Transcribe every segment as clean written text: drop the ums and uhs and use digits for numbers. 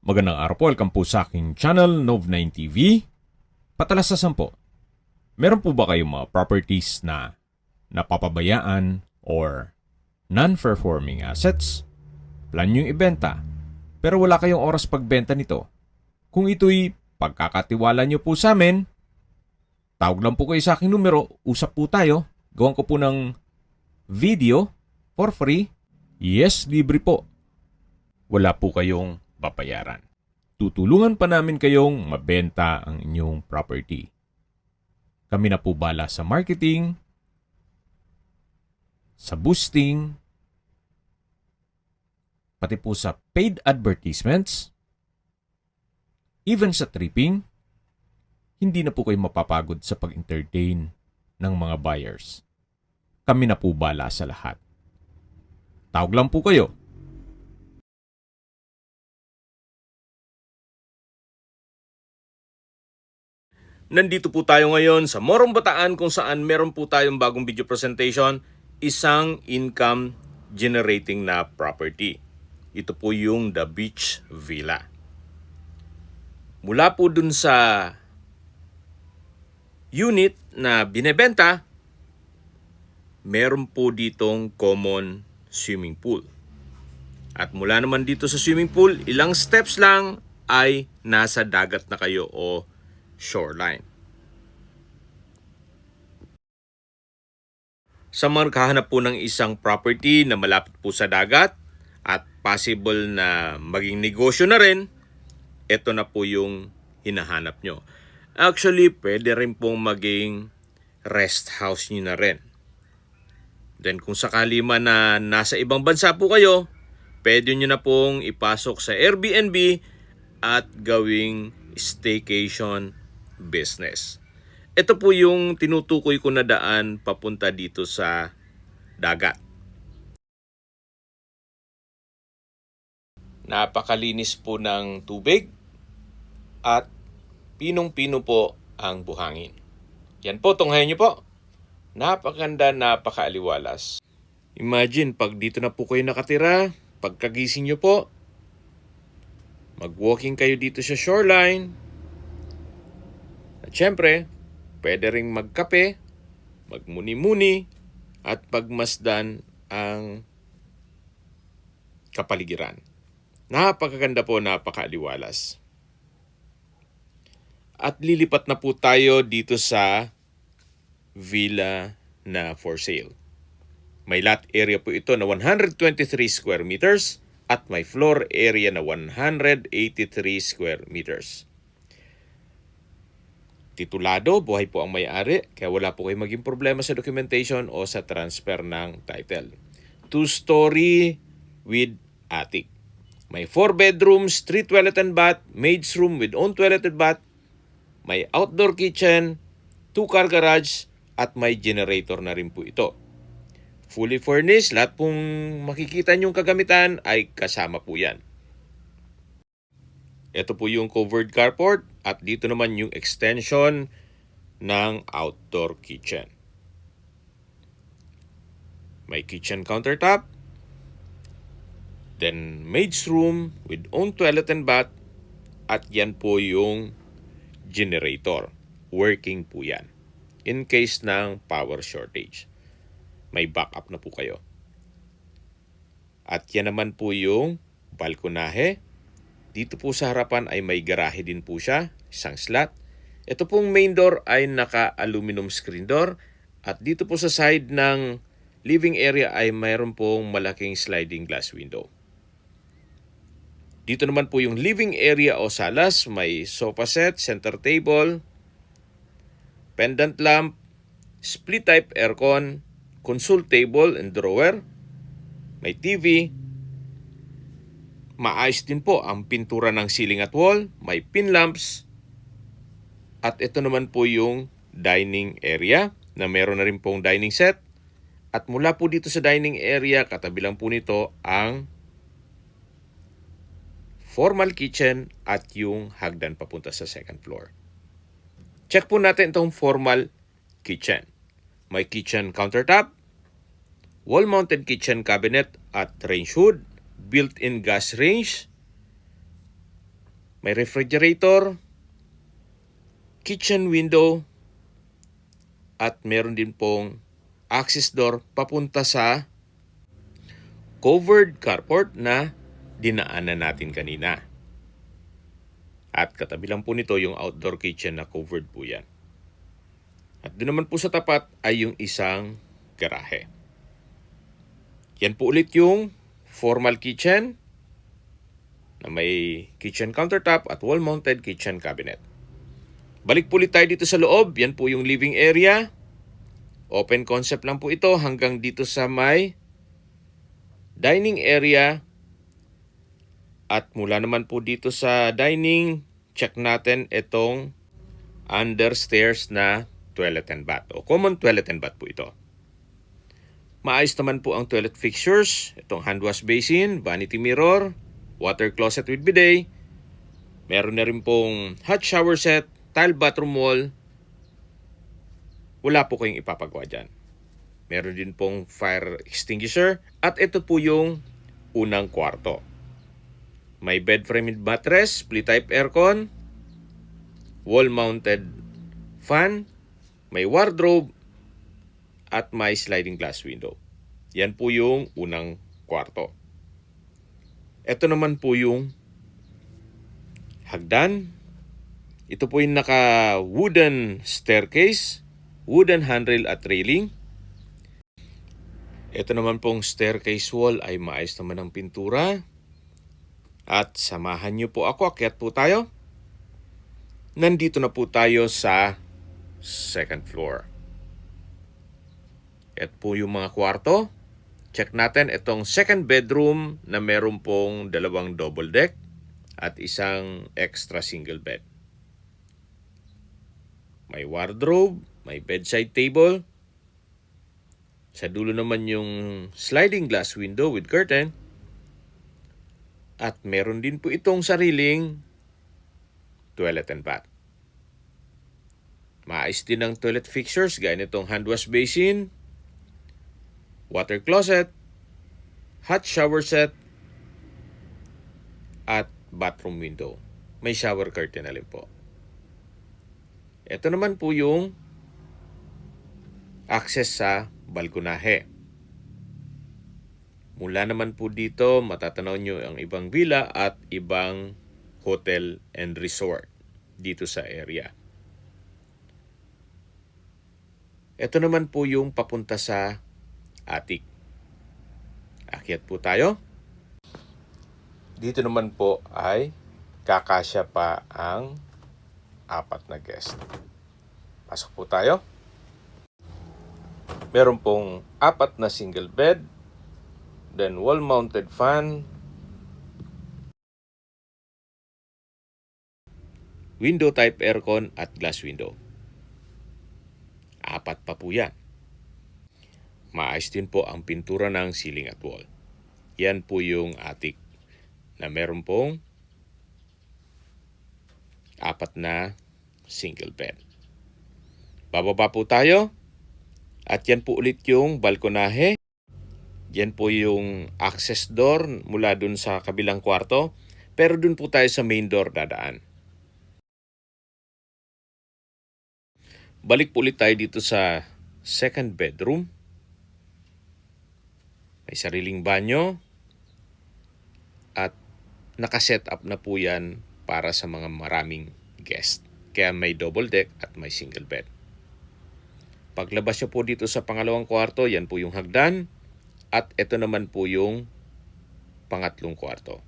Magandang araw po, welcome po sa aking channel, Nov9 TV. Patalasasan po, meron po ba kayong mga properties na napapabayaan or non-performing assets? Plan nyo ibenta, pero wala kayong oras pagbenta nito. Kung ito'y pagkakatiwala nyo po sa amin, tawag lang po kayo sa aking numero, usap po tayo, gawan ko po ng video for free. Yes, libre po. Wala po kayong babayaran. Tutulungan pa namin kayong mabenta ang inyong property. Kami na po bala sa marketing, sa boosting, pati po sa paid advertisements, even sa tripping. Hindi na po kayo mapapagod sa pag-entertain ng mga buyers. Kami na po bala sa lahat. Tawag lang po kayo. Nandito po tayo ngayon sa Morong Bataan kung saan meron po tayong bagong video presentation, isang income generating na property. Ito po yung The Beach Villa. Mula po dun sa unit na binebenta, meron po ditong common swimming pool. At mula naman dito sa swimming pool, ilang steps lang ay nasa dagat na kayo o shoreline. Sa mga naghahanap po ng isang property na malapit po sa dagat at possible na maging negosyo na rin, ito na po yung hinahanap nyo. Actually, pwede rin pong maging rest house nyo na rin. Then kung sakali man na nasa ibang bansa po kayo, pwede nyo na pong ipasok sa Airbnb at gawing staycation business. Ito po yung tinutukoy ko na daan papunta dito sa dagat. Napakalinis po ng tubig at pinong-pino po ang buhangin. Yan po, tunghayan nyo po. Napakaganda, napakaaliwalas. Imagine, pag dito na po kayo nakatira, pagkagising nyo po, mag-walking kayo dito sa shoreline. At syempre, pwede ring magkape, magmuni-muni, at pagmasdan ang kapaligiran. Napakaganda po, napakaaliwalas. At lilipat na po tayo dito sa villa na for sale. May lot area po ito na 123 square meters at may floor area na 183 square meters. Titulado, buhay po ang may-ari, kaya wala po kayong maging problema sa documentation o sa transfer ng title. 2-story with attic. May 4 bedrooms, 3 toilet and bath, maid's room with own toilet and bath, may outdoor kitchen, 2-car garage, at may generator na rin po ito. Fully furnished, lahat pong makikita nyong kagamitan ay kasama po yan. Ito po yung covered carport at dito naman yung extension ng outdoor kitchen. May kitchen countertop, then maid's room with own toilet and bath, at yan po yung generator. Working po yan. In case ng power shortage, may backup na po kayo. At yan naman po yung balkonahe. Dito po sa harapan ay may garahe din po siya, isang slot. Ito pong main door ay naka-aluminum screen door. At dito po sa side ng living area ay mayroon pong malaking sliding glass window. Dito naman po yung living area o salas, may sofa set, center table, pendant lamp, split type aircon, console table and drawer, may TV. Maayos din po ang pintura ng ceiling at wall, may pin lamps. At ito naman po yung dining area na meron na rin pong dining set. At mula po dito sa dining area, katabi lang po nito ang formal kitchen at yung hagdan papunta sa second floor. Check po natin itong formal kitchen. May kitchen countertop, wall-mounted kitchen cabinet at range hood, built-in gas range, May refrigerator, kitchen window, at meron din pong access door papunta sa covered carport na dinaanan natin kanina. At katabi lang po nito yung outdoor kitchen na covered po yan. At doon naman po sa tapat ay yung isang garahe. Yan po ulit yung formal kitchen na may kitchen countertop at wall-mounted kitchen cabinet. Balik po ulit tayo dito sa loob. Yan po yung living area. Open concept lang po ito hanggang dito sa may dining area. At mula naman po dito sa dining, check natin itong understairs na toilet and bath o common toilet and bath po ito. Maayos naman po ang toilet fixtures, itong hand wash basin, vanity mirror, water closet with bidet. Meron na rin pong hot shower set, tile bathroom wall. Wala po kayong ipapagawa dyan. Meron din pong fire extinguisher at ito po yung unang kwarto. May bed frame with mattress, split type aircon, wall-mounted fan, may wardrobe, at may sliding glass window. Yan po yung unang kwarto. Ito naman po yung hagdan. Ito po yung naka-wooden staircase, wooden handrail at railing. Ito naman pong staircase wall ay maayos naman ang pintura. At samahan niyo po ako, akyat po tayo. Nandito na po tayo sa second floor. Ito po yung mga kwarto. Check natin itong second bedroom na meron pong 2 double deck at isang extra single bed. May wardrobe, may bedside table. Sa dulo naman yung sliding glass window with curtain. At meron din po itong sariling toilet and bath. Maayos din ang toilet fixtures gaya nitong hand wash basin, water closet, hot shower set, at bathroom window. May shower curtain na rin po. Ito naman po yung access sa balkonahe. Mula naman po dito, matatanaw nyo ang ibang villa at ibang hotel and resort dito sa area. Ito naman po yung papunta sa attic. Akyat po tayo. Dito naman po ay kakasya pa ang 4 na guest. Pasok po tayo. Meron pong 4 na single bed, then wall-mounted fan, window type aircon at glass window. 4 pa po yan. Maayos din po ang pintura ng ceiling at wall. Yan po yung attic na meron pong 4 na single bed. Bababa po tayo at yan po ulit yung balkonahe. Yan po yung access door mula dun sa kabilang kwarto. Pero dun po tayo sa main door dadaan. Balik po ulit tayo dito sa second bedroom. May sariling banyo. At nakaset up na po yan para sa mga maraming guest. Kaya may double deck at may single bed. Paglabas nyo po dito sa pangalawang kwarto, yan po yung hagdan. At ito naman po yung pangatlong kwarto.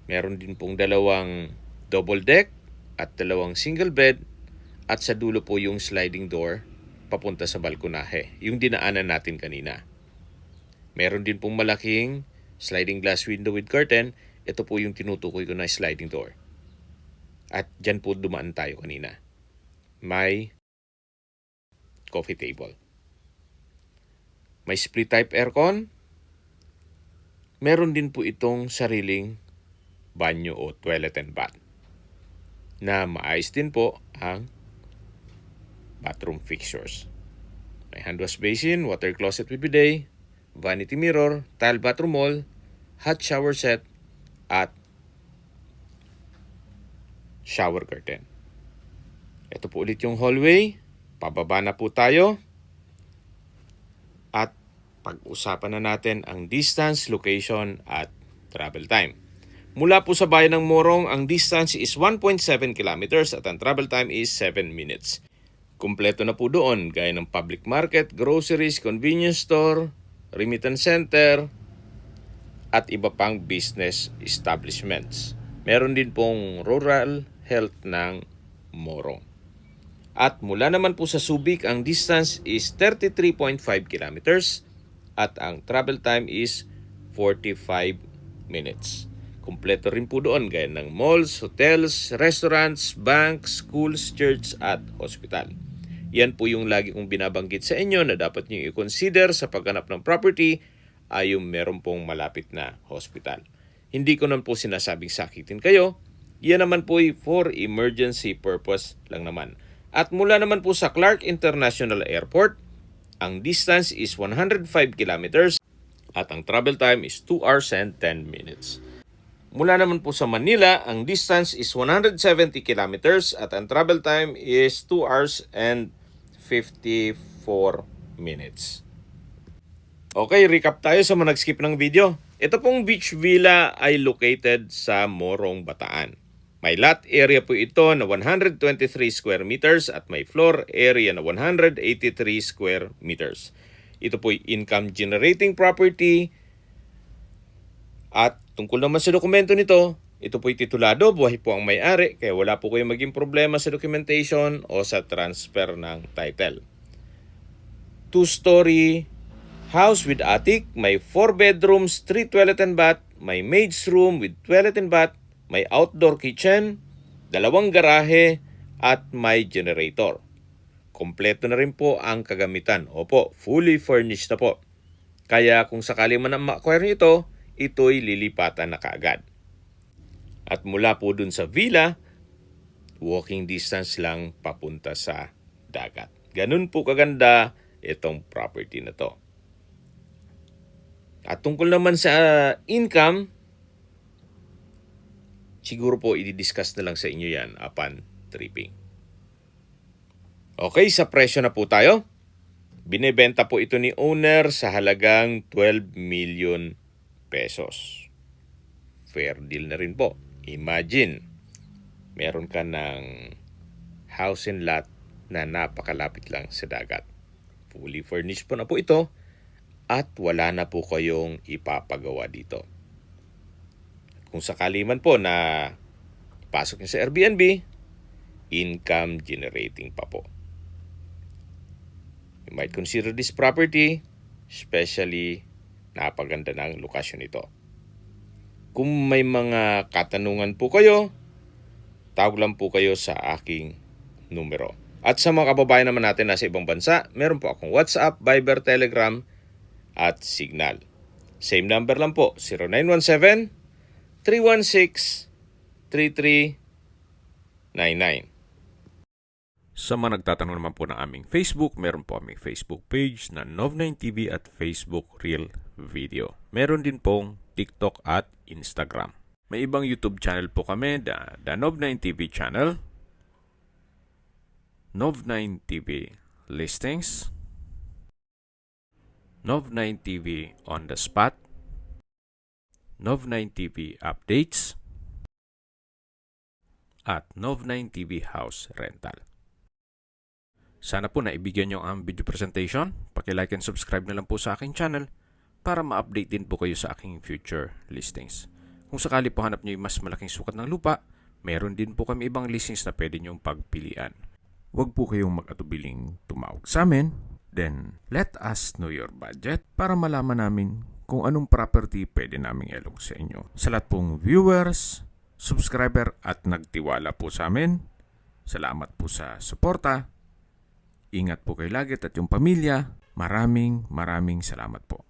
Meron din pong 2 double deck at 2 single bed. At sa dulo po yung sliding door papunta sa balkonahe. Yung dinaanan natin kanina. Meron din pong malaking sliding glass window with curtain. Ito po yung tinutukoy ko na sliding door. At dyan po dumaan tayo kanina. May coffee table. May split type aircon. Meron din po itong sariling banyo o toilet and bath. Na maayos din po ang bathroom fixtures. May hand wash basin, water closet with bidet, vanity mirror, tile bathroom wall, hot shower set, at shower curtain. Ito po ulit yung hallway. Pababa na po tayo. At pag-usapan na natin ang distance, location, at travel time. Mula po sa bayan ng Morong, ang distance is 1.7 kilometers at ang travel time is 7 minutes. Kumpleto na po doon, gaya ng public market, groceries, convenience store, remittance center, at iba pang business establishments. Meron din pong rural health ng Morong. At mula naman po sa Subic, ang distance is 33.5 kilometers at ang travel time is 45 minutes. Kumpleto rin po doon gaya ng malls, hotels, restaurants, banks, schools, church at hospital. Yan po yung lagi kong binabanggit sa inyo na dapat nyo i-consider sa paghanap ng property ay yung meron pong malapit na hospital. Hindi ko naman po sinasabing sakitin kayo. Yan naman po for emergency purpose lang naman. At mula naman po sa Clark International Airport, ang distance is 105 kilometers at ang travel time is 2 hours and 10 minutes. Mula naman po sa Manila, ang distance is 170 kilometers at ang travel time is 2 hours and 54 minutes. Okay, recap tayo sa mga nag-skip ng video. Ito pong beach villa ay located sa Morong, Bataan. May lot area po ito na 123 square meters at may floor area na 183 square meters. Ito po ay income generating property. At tungkol naman sa dokumento nito, ito po ay titulado, buhay po ang may-ari, kaya wala po kayong maging problema sa documentation o sa transfer ng title. 2-story house with attic, may 4 bedrooms, 3 toilet and bath, may maid's room with toilet and bath, may outdoor kitchen, 2 garahe, at may generator. Kompleto na rin po ang kagamitan. Opo, fully furnished na po. Kaya kung sakali man ang ma-acquire nito, ito'y lilipatan na kaagad. At mula po dun sa villa, walking distance lang papunta sa dagat. Ganun po kaganda itong property na to. At tungkol naman sa income, siguro po i-discuss na lang sa inyo yan upon tripping. Okay, sa presyo na po tayo. Binebenta po ito ni owner sa halagang 12 million pesos. Fair deal na rin po. Imagine, meron ka ng house and lot na napakalapit lang sa dagat. Fully furnished po na po ito at wala na po kayong ipapagawa dito. Kung sakali man po na pasok niyo sa Airbnb, income generating pa po. You might consider this property, especially napaganda ng lokasyon nito. Kung may mga katanungan po kayo, tawag lang po kayo sa aking numero. At sa mga kababayan naman natin nasa ibang bansa, meron po akong WhatsApp, Viber, Telegram, at Signal. Same number lang po, 0917-316-3399. Sa mga nagtatanong naman po ng aming Facebook, meron po aming Facebook page na Nov9TV at Facebook Real Video. Meron din pong TikTok at Instagram. May ibang YouTube channel po kami, the Nov9TV channel, Nov9TV Listings, Nov9TV On The Spot, Nov9TV Updates, at Nov9TV House Rental. Sana po naibigyan nyo ang video presentation. Paki-like and subscribe na lang po sa aking channel para ma-update din po kayo sa aking future listings. Kung sakali po hanap nyo yung mas malaking sukat ng lupa, meron din po kami ibang listings na pwede nyong pagpilian. Huwag po kayong mag-atubiling tumawag sa amin. Then, let us know your budget para malaman namin kung anong property pwede naming ilog sa inyo. Sa lahat pong viewers, subscriber at nagtiwala po sa amin, salamat po sa suporta. Ingat po kayo lagi at yung pamilya. Maraming salamat po.